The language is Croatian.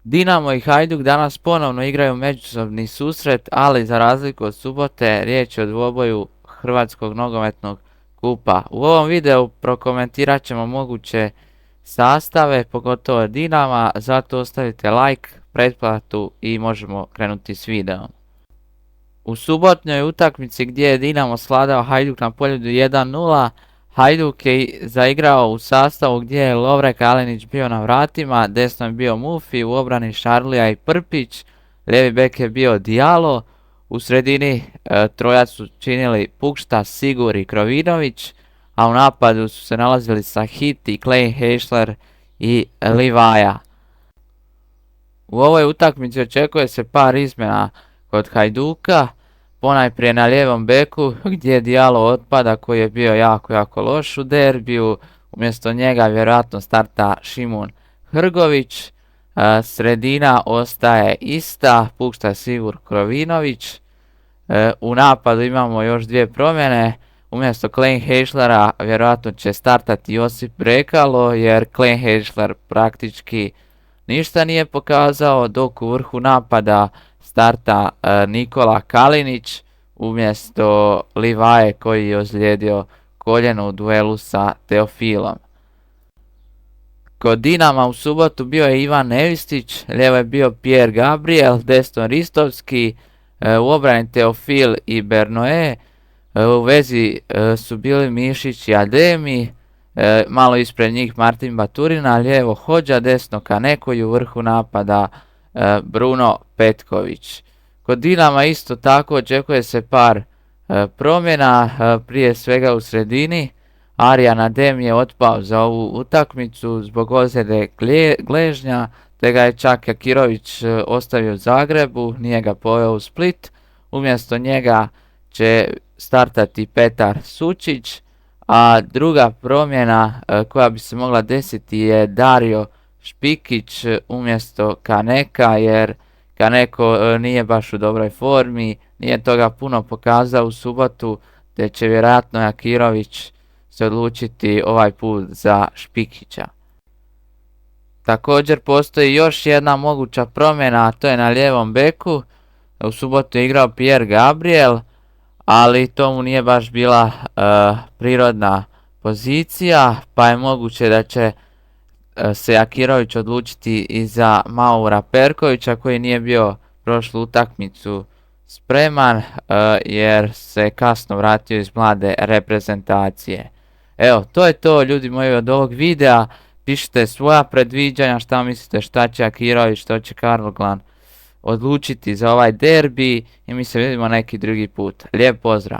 Dinamo i Hajduk danas ponovno igraju međusobni susret, ali za razliku od subote riječ je o dvoboju Hrvatskog nogometnog kupa. U ovom videu prokomentirat ćemo moguće sastave, pogotovo Dinama, zato ostavite like, pretplatu i možemo krenuti s videom. U subotnjoj utakmici gdje je Dinamo svladao Hajduk na Poljudu 1:0, Hajduk je zaigrao u sastavu gdje je Lovre Kalinić bio na vratima, desno je bio Mufi, u obrani Šarlija i Prpić, lijevi bek je bio Diallo, u sredini trojac su činili Pukšta, Sigur i Krovinović, a u napadu su se nalazili Sahiti, Klein Heišler i Livaja. U ovoj utakmici očekuje se par izmjena kod Hajduka, ponajprije na lijevom beku gdje Diallo otpada koji je bio jako loš u derbiju, umjesto njega vjerojatno starta Šimun Hrgović, sredina ostaje ista, Pukšta, Sigur, Krovinović, u napadu imamo još dvije promjene, umjesto Klein Heišlera vjerojatno će startati Josip Brekalo jer Klein Heišler praktički ništa nije pokazao, dok u vrhu napada starta Nikola Kalinić umjesto Livaje koji je ozlijedio koljeno u duelu sa Teofilom. Kod Dinama u subotu bio je Ivan Nevistić, lijevo je bio Pierre Gabriel, desno Ristovski, u obrani Teofil i Bernoe, u vezi su bili Mišić i Ademi, malo ispred njih Martin Baturina, lijevo Hodža, desno Kaneko i u vrhu napada Bruno Petković. Kod Dinama isto tako očekuje se par promjena, prije svega u sredini. Arjan Adem je otpao za ovu utakmicu zbog ozljede gležnja, te ga je čak Jakirović ostavio u Zagrebu, nije ga poveo u Split. Umjesto njega će startati Petar Sučić, a druga promjena koja bi se mogla desiti je Dario Špikić umjesto Kaneka, jer Kaneko nije baš u dobroj formi, nije toga puno pokazao u subotu, te će vjerojatno Jakirović se odlučiti ovaj put za Špikića. Također postoji još jedna moguća promjena, a to je na lijevom beku. U subotu je igrao Pierre Gabriel, ali to mu nije baš bila prirodna pozicija, pa je moguće da će se Jakirović odlučiti i za Maura Perkovića koji nije bio prošlu utakmicu spreman jer se kasno vratio iz mlade reprezentacije. Evo, to je to ljudi moji od ovog videa. Pišite svoja predviđanja, šta mislite šta će Jakirović, što će Karloglan odlučiti za ovaj derbi i mi se vidimo neki drugi put. Lijep pozdrav!